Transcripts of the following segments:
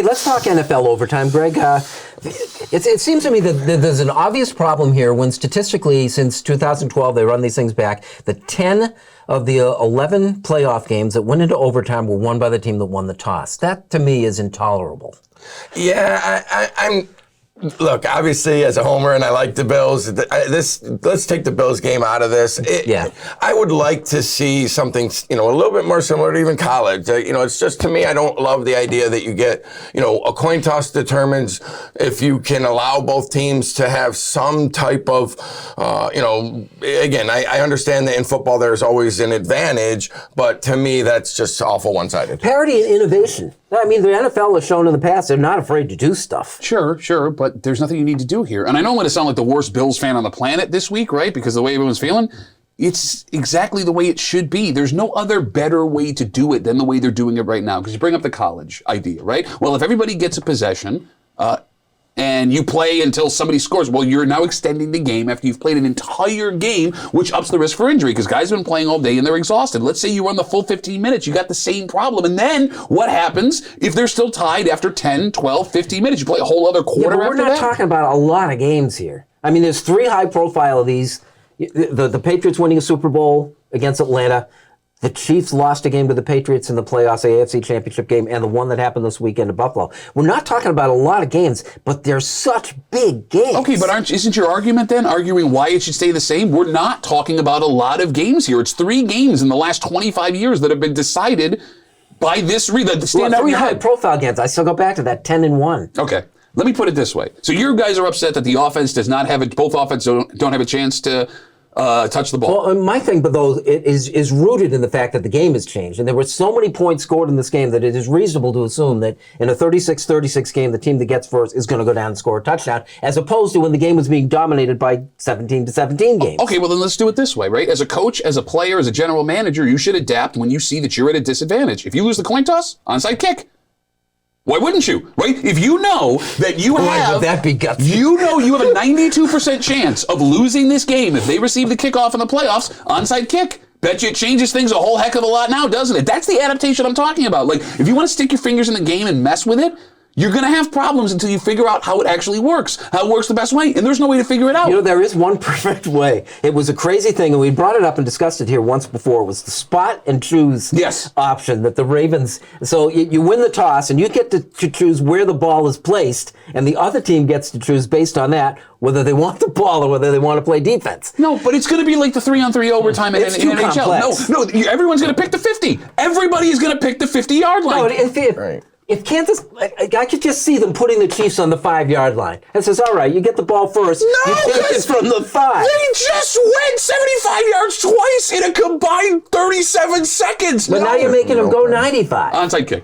Hey, let's talk NFL overtime, Greg. It seems to me that there's an obvious problem here when statistically, since 2012, they run these things back. The 10 of the 11 playoff games that went into overtime were won by the team that won the toss. That, to me, is intolerable. Yeah, I'm. Look, obviously, as a homer, and I like the Bills. Let's take the Bills game out of this. I would like to see something, a little bit more similar to even college. It's just, to me, I don't love the idea that you get, a coin toss determines if you can allow both teams to have some type of, again, I understand that in football there's always an advantage, but to me that's just awful one-sided. Parity and innovation. I mean, the NFL has shown in the past they're not afraid to do stuff. Sure, but there's nothing you need to do here. And I know I'm going to sound like the worst Bills fan on the planet this week, right? Because the way everyone's feeling, it's exactly the way it should be. There's no other better way to do it than the way they're doing it right now. Because you bring up the college idea, right? Well, if everybody gets a possession, and you play until somebody scores, well, you're now extending the game after you've played an entire game, which ups the risk for injury because guys have been playing all day and they're exhausted. Let's say you run the full 15 minutes. You got the same problem. And then what happens if they're still tied after 10, 12, 15 minutes? You play a whole other quarter after that? We're not talking about a lot of games here. I mean, there's 3 high-profile of these. The Patriots winning a Super Bowl against Atlanta. The Chiefs lost a game to the Patriots in the playoffs, AFC Championship game, and the one that happened this weekend at Buffalo. We're not talking about a lot of games, but they're such big games. Okay, but isn't your argument then arguing why it should stay the same? We're not talking about a lot of games here. It's 3 games in the last 25 years that have been decided by this stand out in your head. 3 high-profile games. I still go back to that 10-1. Okay. Let me put it this way. So you guys are upset that the offense does not have both offenses don't have a chance to touch the ball. Well, my thing, but though, it is rooted in the fact that the game has changed. And there were so many points scored in this game that it is reasonable to assume that in a 36-36 game, the team that gets first is going to go down and score a touchdown, as opposed to when the game was being dominated by 17-17 games. Okay, well then let's do it this way, right? As a coach, as a player, as a general manager, you should adapt when you see that you're at a disadvantage. If you lose the coin toss, onside kick. Why wouldn't you, right? If you know that you have, would that be gutsy? You know you have a 92% chance of losing this game if they receive the kickoff in the playoffs, onside kick. Bet you it changes things a whole heck of a lot now, doesn't it? That's the adaptation I'm talking about. Like, if you want to stick your fingers in the game and mess with it, you're going to have problems until you figure out how it actually works, how it works the best way, and there's no way to figure it out. There is one perfect way. It was a crazy thing, and we brought it up and discussed it here once before. It was the spot and choose option that the Ravens. So you win the toss, and you get to choose where the ball is placed, and the other team gets to choose based on that whether they want the ball or whether they want to play defense. No, but it's going to be like the 3-on-3 overtime in NHL. Complex. No, everyone's going to pick the 50. Everybody is going to pick the 50-yard line. No, if Kansas, I could just see them putting the Chiefs on the 5-yard line. And says, all right, you get the ball first. No, you take it from the 5. They just went 75 yards twice in a combined 37 seconds. But now you're making them go 95. Onside kick.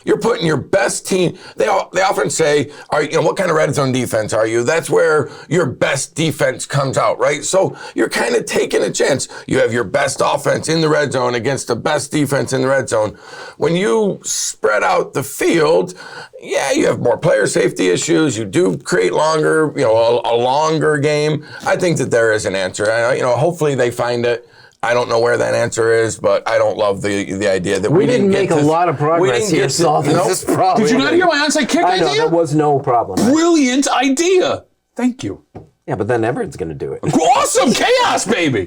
You're putting your best team. They often say, what kind of red zone defense are you? That's where your best defense comes out, right? So you're kind of taking a chance. You have your best offense in the red zone against the best defense in the red zone. When you spread out the field, you have more player safety issues. You do create a longer game. I think that there is an answer. Hopefully they find it. I don't know where that answer is, but I don't love the idea that we didn't make a lot of progress here solving this problem. Did you not hear my onside kick idea? I know, there was no problem. Brilliant idea. Thank you. Yeah, but then Everett's going to do it. Awesome chaos, baby.